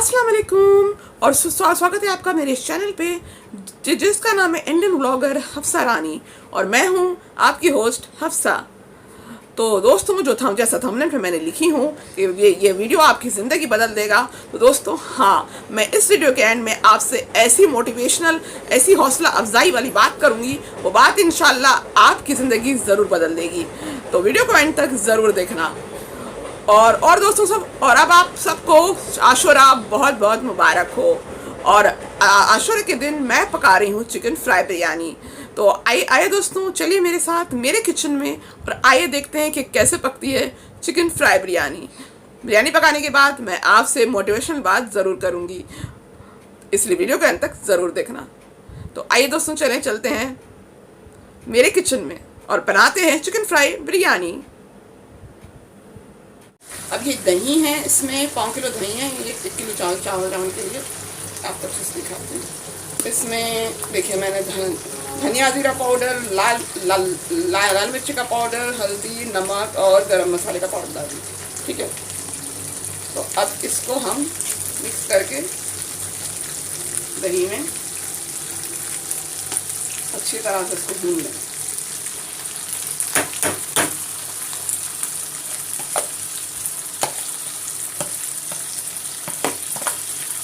अस्सलाम वालेकुम और स्वागत है आपका मेरे इस चैनल पे जिसका नाम है इंडियन व्लॉगर हफ्सा रानी और मैं हूँ आपकी होस्ट हफ्सा। तो दोस्तों जो था जैसा थंबनेल पे मैंने लिखी हूँ कि ये वीडियो आपकी ज़िंदगी बदल देगा। तो दोस्तों हाँ, मैं इस वीडियो के एंड में आपसे ऐसी मोटिवेशनल ऐसी हौसला अफजाई वाली बात करूँगी, वो बात इंशाल्लाह आपकी ज़िंदगी ज़रूर बदल देगी। तो वीडियो को एंड तक ज़रूर देखना। और दोस्तों सब, और अब आप सबको आशुरा बहुत बहुत मुबारक हो। और आशुरा के दिन मैं पका रही हूँ चिकन फ्राई बिरयानी। तो आइए दोस्तों, चलिए मेरे साथ मेरे किचन में और आइए देखते हैं कि कैसे पकती है चिकन फ्राई बिरयानी। बिरयानी पकाने के बाद मैं आपसे मोटिवेशनल बात ज़रूर करूँगी, इसलिए वीडियो को अंत तक ज़रूर देखना। तो आइए दोस्तों, चलते हैं मेरे किचन में और बनाते हैं चिकन फ्राई बिरयानी। अब ये दही है, इसमें 5 किलो दही है, ये 1 किलो चावल के लिए आपको अच्छे से दिखाते हैं। इसमें देखिए मैंने धनिया जीरा पाउडर, लाल मिर्ची का पाउडर, हल्दी, नमक और गरम मसाले का पाउडर डाल दिया। ठीक है, तो अब इसको हम मिक्स करके दही में अच्छी तरह से इसको भून लें।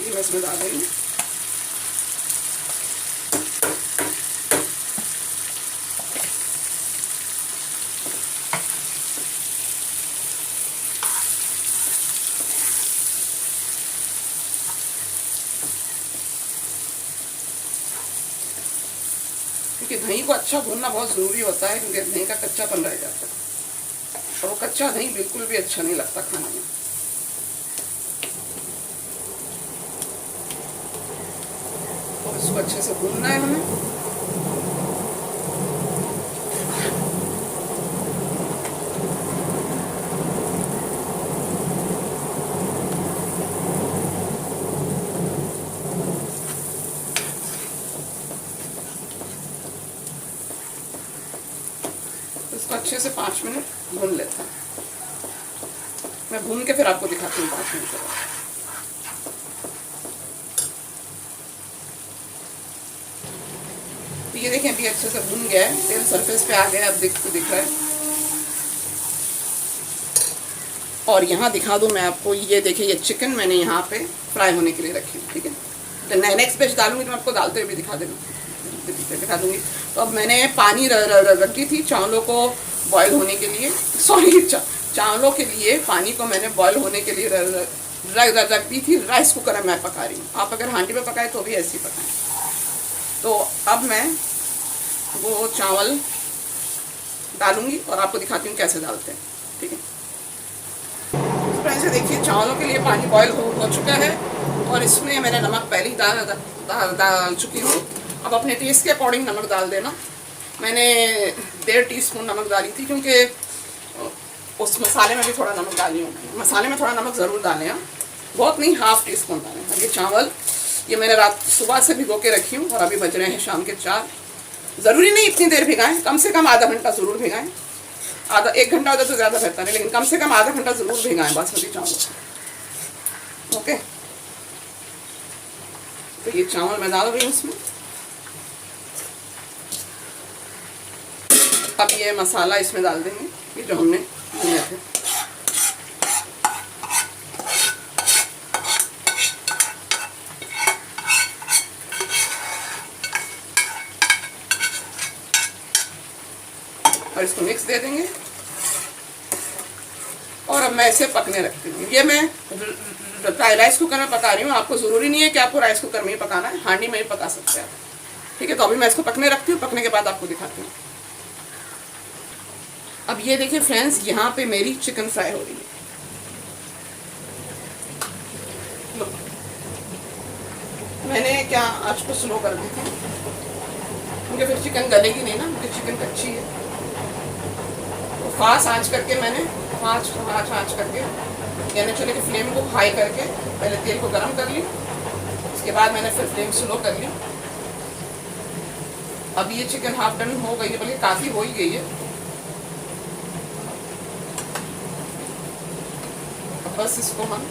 मैं इसमें डाल रही हूँ क्योंकि दही को अच्छा भूनना बहुत ज़रूरी होता है, क्योंकि दही का कच्चापन रह जाता है और वो कच्चा दही बिल्कुल भी अच्छा नहीं लगता खाने में। और इसको अच्छे से भूनना है हमें। इसको अच्छे से 5 मिनट भून लेते हैं। मैं भून के फिर आपको दिखाती हूँ 5 मिनट के बाद। ये देखें अभी अच्छे से भून गया है, तेल सरफेस पे आ गया है, अब दिख रहा है। और यहाँ दिखा दूँ मैं आपको, ये देखिए ये चिकन मैंने यहाँ पे फ्राई होने के लिए रखी है। ठीक है, तो नेक्स्ट बैच डालूंगी तो मैं आपको डालते हुए भी दिखा दूँगी। तो अब मैंने पानी रख दी थी चावलों को बॉयल होने के लिए, सॉरी चावलों के लिए पानी को मैंने बॉयल होने के लिए रख दी थी। राइस कुकर में मैं पका रही हूँ, आप अगर हांडी में पकाए तो भी ऐसे ही पकाएं। तो अब मैं वो चावल डालूंगी और आपको दिखाती हूँ कैसे डालते हैं। ठीक है, इस तरह से देखिए चावलों के लिए पानी बॉयल हो चुका है और इसमें मैंने नमक पहले ही डाल चुकी हूँ। अब अपने टेस्ट के अकॉर्डिंग नमक डाल देना। मैंने 1.5 टीस्पून नमक डाली थी, क्योंकि उस मसाले में भी थोड़ा नमक डाली हूँ। मसाले में थोड़ा नमक ज़रूर डालें, बहुत नहीं, 1/2 टीस्पून डालें। अब ये चावल ये मैंने सुबह से भिगो के रखी हूँ और अभी बज रहे हैं शाम के 4। ज़रूरी नहीं इतनी देर भिगाएं, कम से कम आधा घंटा ज़रूर भिगाएं। 1 घंटा होता तो ज़्यादा बेहतर है, लेकिन कम से कम आधा घंटा ज़रूर भिगाएं बासमती चावल। ओके, तो ये चावल मैं डाल रही हूँ इसमें। अब ये मसाला इसमें डाल देंगे, ये जो हमने भुने थे। और इसको मिक्स दे देंगे और अब मैं इसे पकने रखती हूँ। ये मैं राइस कुकर में पका रही हूँ, आपको ज़रूरी नहीं है कि आपको राइस कुकर में ही पकाना है, हांडी में ही पका सकते हैं आप। ठीक है, तो अभी मैं इसको पकने रखती हूँ, पकने के बाद आपको दिखाती हूँ। अब ये देखिए फ्रेंड्स, यहाँ पे मेरी चिकन फ्राई हो रही है। मैंने क्या आँच को स्लो कर दी थी, क्योंकि फिर चिकन गलेगी नहीं ना, क्योंकि चिकन कच्ची है। तो फास्ट आँच करके मैंने आँच करके, यानी चूल्हे की फ्लेम को हाई करके पहले तेल को गरम कर ली, उसके बाद मैंने फिर फ्लेम स्लो कर ली। अब ये चिकन हाफ डन हो गई है, बल्कि काफ़ी हो ही गई है। बस इसको हम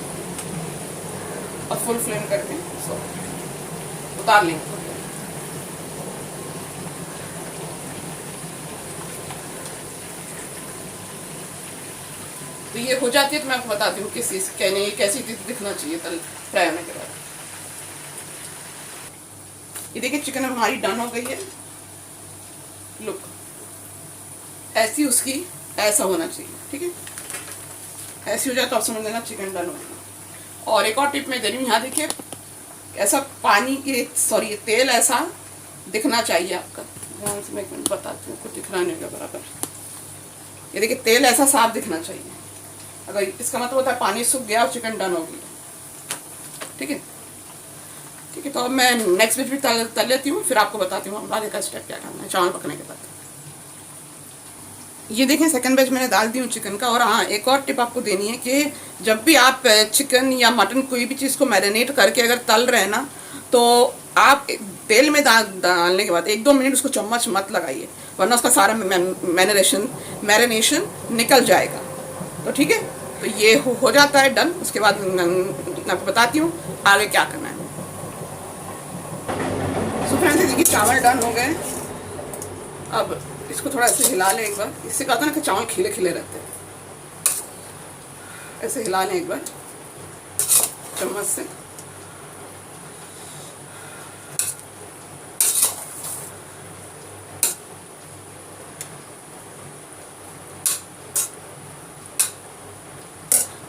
और फुल फ्लेम करके इसको उतार लेंगे। तो ये हो जाती है तो मैं आपको बताती हूँ किस चीज़ कहने कैसी चीज़ दिखना चाहिए तल फ्राई होने के बाद। ये देखिए चिकन हमारी डन हो गई है। लुक ऐसी उसकी ऐसा होना चाहिए, ठीक है। ऐसी हो जाए तो आप समझ लेना चिकन डन हो गया। और एक और टिप मैं दे रही हूँ, यहाँ देखिए ऐसा पानी ये सॉरी ये तेल ऐसा दिखना चाहिए आपका। ध्यान से मैं एक मिनट बताती हूँ, कुछ दिखना नहीं होगा बराबर। ये देखिए तेल ऐसा साफ दिखना चाहिए। अगर इसका मतलब होता है पानी सूख गया और चिकन डन हो गया, ठीक है। ठीक है, तो अब मैं नेक्स्ट बैच भी तल लेती हूँ, फिर आपको बताती हूँ आगे का स्टेप क्या करना है चावल पकने के बाद। ये देखें सेकंड बैच मैंने डाल दी हूँ चिकन का। और हाँ, एक और टिप आपको देनी है कि जब भी आप चिकन या मटन कोई भी चीज़ को मैरिनेट करके अगर तल रहे हैं ना, तो आप तेल में डालने के बाद 1-2 मिनट उसको चम्मच मत लगाइए, वरना उसका सारा मैरिनेशन निकल जाएगा। तो ठीक है, तो ये हो जाता है डन। उसके बाद मैं आपको बताती हूँ आगे क्या करना है। सो फ्रेंड्स, देखिए चावल डन हो गए। अब इसको थोड़ा ऐसे हिला लें एक बार। इससे कहता है ना कि चावल खिले खिले रहते हैं। ऐसे हिला लें एक बार चम्मच से।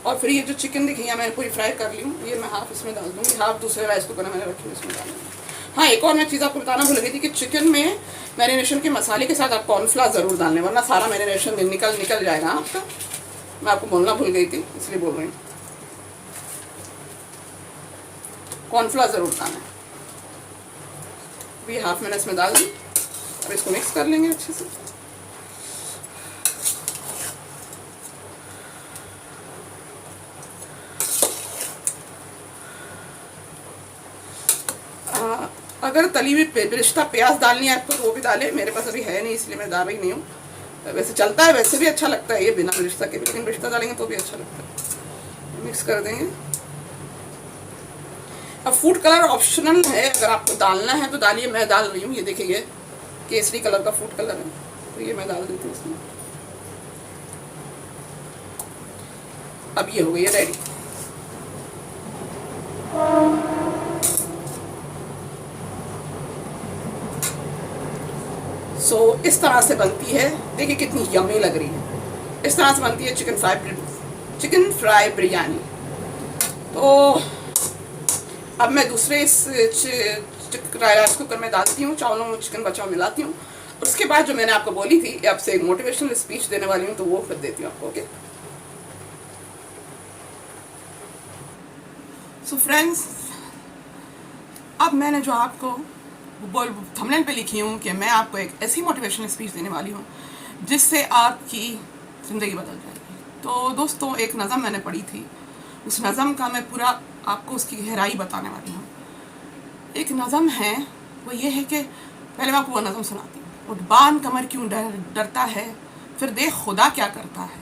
और फिर ये जो चिकन देखिए मैंने पूरी फ्राई कर ली हूँ, ये मैं हाफ इसमें डाल दूँगी, हाफ दूसरे राइस कुकर में मैंने रखी हूँ इसमें डालूँगी। हाँ, एक और मैं चीज़ आपको बताना भूल गई थी कि चिकन में मैरिनेशन के मसाले के साथ आप कॉर्नफ्लावर ज़रूर डालने, वरना सारा मैरिनेशन निकल जाएगा आपका। मैं आपको बोलना भूल गई थी, इसलिए बोल रही हूँ। कॉर्नफ्लावर ज़रूर डालना है। अभी हाफ मैंने इसमें डाल दी। अब इसको मिक्स कर लेंगे अच्छे से। अगर तली हुई बेरिश्ता प्याज डालनी है आपको तो वो भी डालें, मेरे पास अभी है नहीं इसलिए मैं डाल रही नहीं हूँ। वैसे चलता है, वैसे भी अच्छा लगता है ये बिना बेरिश्ता के, लेकिन बेरिश्ता डालेंगे तो भी अच्छा लगता है। मिक्स कर देंगे। अब फूड कलर ऑप्शनल है, अगर आपको डालना है तो डालिए। मैं डाल रही हूँ, ये देखिए ये केसरी कलर का फूड कलर है, तो ये मैं डाल देती हूँ इसमें। अब ये हो गई है रेडी। सो इस तरह से बनती है। देखिए कितनी यम्मी लग रही है। इस तरह से बनती है चिकन फ्राई बिरयानी। तो अब मैं दूसरे राइस कुकर में डालती हूँ, चावलों में चिकन बचा मिलाती हूँ। उसके बाद जो मैंने आपको बोली थी, आपसे एक मोटिवेशनल स्पीच देने वाली हूँ, तो वो फिर देती हूँ आपको। ओके, सो फ्रेंड्स, अब मैंने जो आपको थंबनेल पे लिखी हूँ कि मैं आपको एक ऐसी मोटिवेशनल स्पीच देने वाली हूँ जिससे आपकी ज़िंदगी बदल जाएगी। तो दोस्तों, एक नज़म मैंने पढ़ी थी, उस नज़म का मैं पूरा आपको उसकी गहराई बताने वाली हूँ। एक नज़म है, वो ये है कि पहले मैं आपको वो नज़म सुनाती हूँ। उठबान कमर क्यों डरता है, फिर देख खुदा क्या करता है।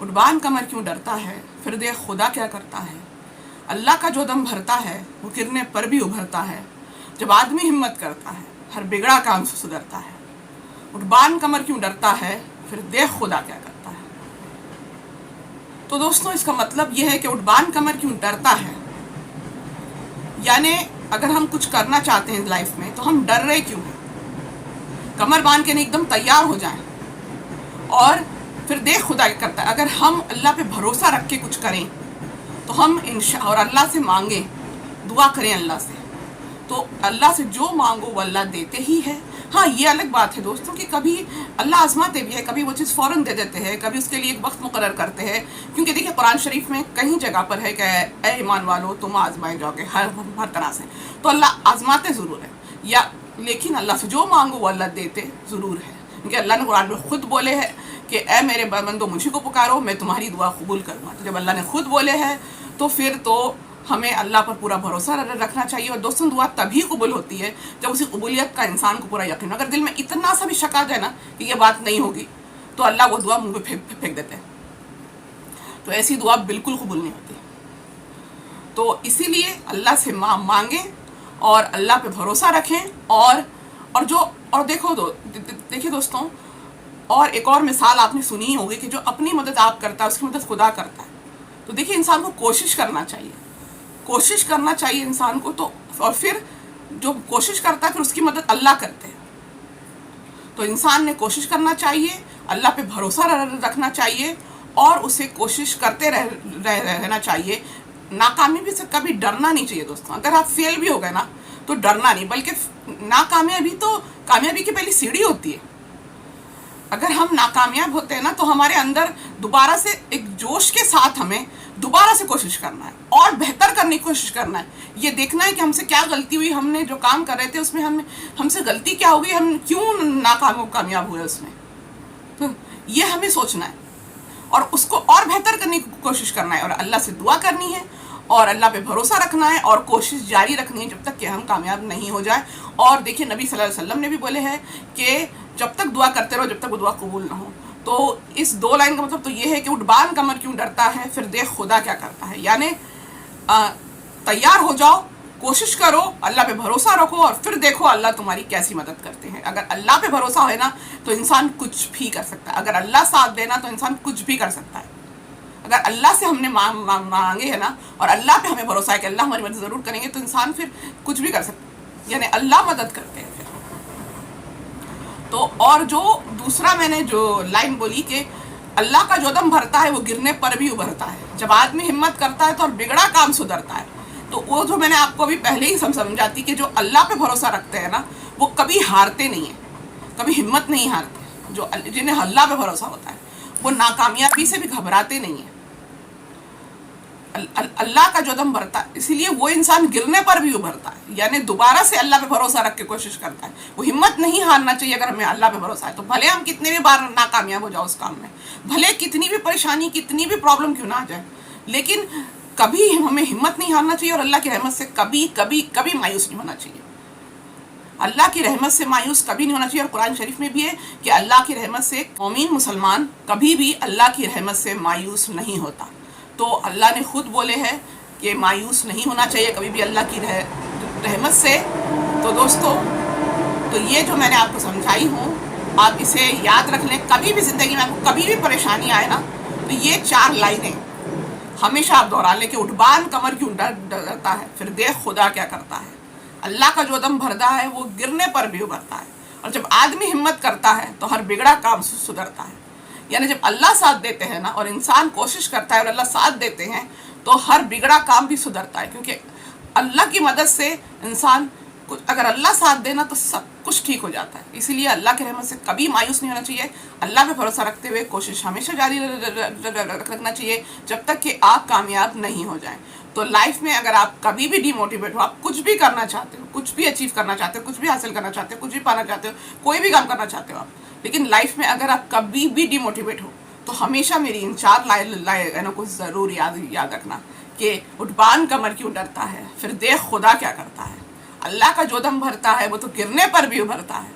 उठबान कमर क्यों डरता है, फिर देख खुदा क्या करता है। अल्लाह का जो दम भरता है वो गिरने पर भी उभरता है। जब आदमी हिम्मत करता है हर बिगड़ा काम से सुधरता है। उठबान कमर क्यों डरता है, फिर देख खुदा क्या करता है। तो दोस्तों, इसका मतलब यह है कि उठबान कमर क्यों डरता है, यानी अगर हम कुछ करना चाहते हैं लाइफ में तो हम डर रहे क्यों हैं। कमर बांध के नहीं, एकदम तैयार हो जाएं और फिर देख खुदा क्या करता है। अगर हम अल्लाह पे भरोसा रख के कुछ करें तो हम और अल्लाह से मांगें, दुआ करें अल्लाह से, तो अल्लाह से जो मांगो वो अल्लाह देते ही है। हाँ, ये अलग बात है दोस्तों कि कभी अल्लाह आजमाते भी है, कभी वो चीज़ फ़ौरन दे देते हैं, कभी उसके लिए एक वक्त मुकर्रर करते हैं। क्योंकि देखिए कुरान शरीफ में कहीं जगह पर है कि ऐ ईमान वालो तुम आजमाए जाओगे हर तरह से। तो अल्लाह आजमाते ज़रूर है, या लेकिन अल्लाह से जो मांगो वो अल्लाह देते ज़रूर है। क्योंकि अल्लाह ने कुरान में ख़ुद बोले हैं कि ऐ मेरे बंदो मुझे को पुकारो, मैं तुम्हारी दुआ कबूल करूँगा। तो जब अल्लाह ने खुद बोले हैं तो फिर तो हमें अल्लाह पर पूरा भरोसा रखना चाहिए। और दोस्तों, दुआ तभी कबूल होती है जब उसी कबूलियत का इंसान को पूरा यकीन हो। अगर दिल में इतना सा भी शक आ जाए ना कि ये बात नहीं होगी, तो अल्लाह वो दुआ मुँह पे फेंक देते हैं। तो ऐसी दुआ बिल्कुल कबूल नहीं होती। तो इसीलिए अल्लाह से मांगें और अल्लाह पे भरोसा रखें। और देखिए दोस्तों, और एक और मिसाल आपने सुनी ही होगी कि जो अपनी मदद आप करता है उसकी मदद खुदा करता है। तो देखिए, इंसान को कोशिश करना चाहिए इंसान को। तो और फिर जो कोशिश करता है फिर उसकी मदद अल्लाह करते हैं। तो इंसान ने कोशिश करना चाहिए, अल्लाह पे भरोसा रखना चाहिए और उसे कोशिश करते रहना चाहिए। नाकामी भी से कभी डरना नहीं चाहिए दोस्तों। अगर आप फेल भी हो गए ना तो डरना नहीं, बल्कि नाकामयाबी तो कामयाबी की पहली सीढ़ी होती है। अगर हम नाकामयाब होते हैं ना तो हमारे अंदर दोबारा से एक जोश के साथ हमें दोबारा से कोशिश करना है और बेहतर करने की कोशिश करना है। ये देखना है कि हमसे क्या गलती हुई, हमने जो काम कर रहे थे उसमें हमसे गलती क्या हो गई, हम क्यों कामयाब हुए उसमें। तो ये हमें सोचना है और उसको और बेहतर करने की कोशिश करना है और अल्लाह से दुआ करनी है और अल्लाह पे भरोसा रखना है और कोशिश जारी रखनी है जब तक कि हम कामयाब नहीं हो जाए। और देखिए, नबी सल्लल्लाहु अलैहि वसल्लम ने भी बोले हैं कि जब तक दुआ करते रहो जब तक वो दुआ कबूल ना हो। तो इस 2 लाइन का मतलब तो ये है कि उठबान कमर क्यों डरता है, फिर देख खुदा क्या करता है। यानी तैयार हो जाओ, कोशिश करो, अल्लाह पे भरोसा रखो और फिर देखो अल्लाह तुम्हारी कैसी मदद करते हैं। अगर अल्लाह पे भरोसा है ना तो इंसान कुछ भी कर सकता है। अगर अल्लाह साथ देना तो इंसान कुछ भी कर सकता है। अगर अल्लाह से हमने मांगे है ना और अल्लाह पे हमें भरोसा है कि अल्लाह हमारी मदद ज़रूर करेंगे, तो इंसान फिर कुछ भी कर सकता है। यानी अल्लाह मदद करते हैं फिर। तो और जो दूसरा मैंने जो लाइन बोली कि अल्लाह का जो दम भरता है वो गिरने पर भी उभरता है। जब आदमी हिम्मत करता है तो और बिगड़ा काम सुधरता है। तो वो जो मैंने आपको अभी पहले ही समझाती कि जो अल्लाह पे भरोसा रखते हैं ना वो कभी हारते नहीं है, कभी हिम्मत नहीं हारते। जो जिन्हें अल्लाह पे भरोसा होता है वो नाकामयाबी से भी घबराते नहीं है। अल्लाह का जो दम भरता है, इसीलिए वो इंसान गिरने पर भी उभरता है। यानी दोबारा से अल्लाह पे भरोसा रख के कोशिश करता है। वो हिम्मत नहीं हारना चाहिए। अगर हमें अल्लाह पे भरोसा है तो भले हम कितने भी बार नाकामयाब हो जाओ उस काम में, भले कितनी भी परेशानी, कितनी भी प्रॉब्लम क्यों ना आ जाए, लेकिन कभी हमें हिम्मत नहीं हारना चाहिए और अल्लाह की रहमत से कभी कभी कभी मायूस नहीं होना चाहिए। अल्लाह की रहमत से मायूस कभी नहीं होना चाहिए। और कुरान शरीफ में भी है कि अल्लाह की रहमत से मोमिन मुसलमान कभी भी अल्लाह की रहमत से मायूस नहीं होता। तो अल्लाह ने खुद बोले हैं कि मायूस नहीं होना चाहिए कभी भी अल्लाह की रहमत से। तो दोस्तों, तो ये जो मैंने आपको समझाई हूँ आप इसे याद रख लें। कभी भी ज़िंदगी में आपको कभी भी परेशानी आए ना तो ये 4 लाइनें हमेशा आप दोहरा लें कि उठबान कमर क्यों डरता है, फिर देख खुदा क्या करता है। अल्लाह का जो दम भरता है वो गिरने पर भी उभरता है। और जब आदमी हिम्मत करता है तो हर बिगड़ा काम सुधरता है। यानी जब अल्लाह साथ देते हैं ना और इंसान कोशिश करता है और अल्लाह साथ देते हैं तो हर बिगड़ा काम भी सुधरता है। क्योंकि अल्लाह की मदद से इंसान अगर अल्लाह साथ देना तो सब कुछ ठीक हो जाता है। इसीलिए अल्लाह की रहमत से कभी मायूस नहीं होना चाहिए। अल्लाह पे भरोसा रखते हुए कोशिश हमेशा जारी रखना चाहिए जब तक कि आप कामयाब नहीं हो जाएं। तो लाइफ में अगर आप कभी भी डिमोटिवेट हो, आप कुछ भी करना चाहते हो, कुछ भी अचीव करना चाहते हो, कुछ भी हासिल करना चाहते हो, कुछ भी पाना चाहते हो, कोई भी काम करना चाहते हो आप, लेकिन लाइफ में अगर आप कभी भी डिमोटिवेट हो तो हमेशा मेरी इन 4 लाइनों को ज़रूर याद रखना कि उठबान कमर क्यों डरता है, फिर देख खुदा क्या करता है। अल्लाह का जो दम भरता है वो तो गिरने पर भी उभरता है।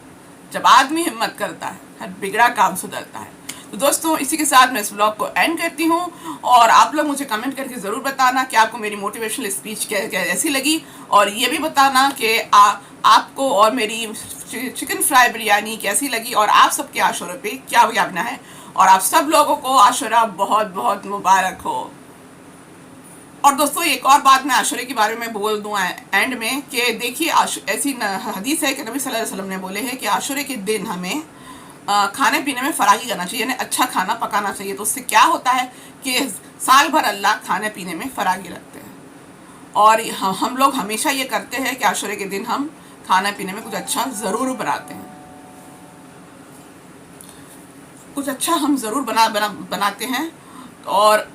जब आदमी हिम्मत करता है हर बिगड़ा काम सुधरता है। तो दोस्तों, इसी के साथ मैं इस ब्लॉग को एंड करती हूँ और आप लोग मुझे कमेंट करके ज़रूर बताना कि आपको मेरी मोटिवेशनल स्पीच कैसी लगी। और ये भी बताना कि आपको और मेरी चिकन फ्राई बिरयानी कैसी लगी और आप सबके आशुरा पे क्या कहना है। और आप सब लोगों को आशुरा बहुत बहुत मुबारक हो। और दोस्तों, एक और बात मैं आशुरे के बारे में बोल दूँ एंड में कि देखिए, ऐसी हदीस है कि नबी सल्लल्लाहु अलैहि वसल्लम ने बोले हैं कि आशुरे के दिन हमें खाने पीने में फरागी करना चाहिए, यानी अच्छा खाना पकाना चाहिए। तो उससे क्या होता है कि साल भर अल्लाह खाने पीने में फरागी रखते हैं। और हम लोग हमेशा ये करते हैं कि आशुरे के दिन हम खाने पीने में कुछ अच्छा ज़रूर बनाते हैं, कुछ अच्छा हम ज़रूर बनाते हैं। और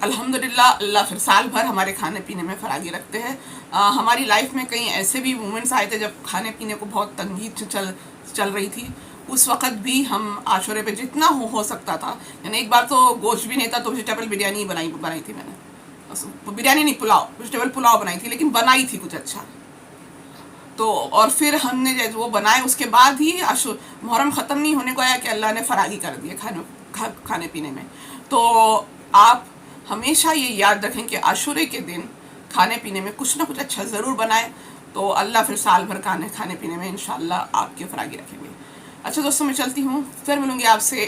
अल्हम्दुलिल्लाह अल्लाह फिर साल भर हमारे खाने पीने में फरागी रखते हैं। हमारी लाइफ में कई ऐसे भी मोमेंट्स आए थे जब खाने पीने को बहुत तंगी चल रही थी। उस वक़्त भी हम आशुरे पे जितना हो सकता था, यानी एक बार तो गोश्त भी नहीं था तो वेजिटेबल बिरयानी बनाई थी मैंने। बिरयानी नहीं, पुलाव, वेजिटेबल पुलाव बनाई थी, लेकिन बनाई थी कुछ अच्छा। तो और फिर हमने जैसे वो बनाए उसके बाद ही मुहर्रम ख़त्म नहीं होने को आया कि अल्लाह ने फरागी कर दिया खाने पीने में। तो आप हमेशा ये याद रखें कि आशुरे के दिन खाने पीने में कुछ ना कुछ अच्छा ज़रूर बनाए, तो अल्लाह फिर साल भर खाने पीने में इंशाल्लाह आपकी फरागी रखेंगे। अच्छा दोस्तों, मैं चलती हूँ, फिर मिलूँगी आपसे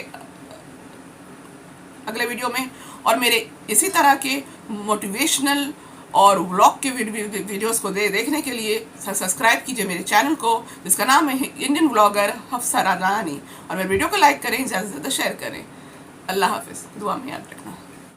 अगले वीडियो में। और मेरे इसी तरह के मोटिवेशनल और व्लॉग के वीडियोस को देखने के लिए सब्सक्राइब कीजिए मेरे चैनल को, जिसका नाम है इंडियन व्लॉगर हफ्सा राजानी। और मेरे वीडियो को लाइक करें, ज़्यादा से ज़्यादा शेयर करें। अल्लाह हाफिज़, दुआ में याद रखना।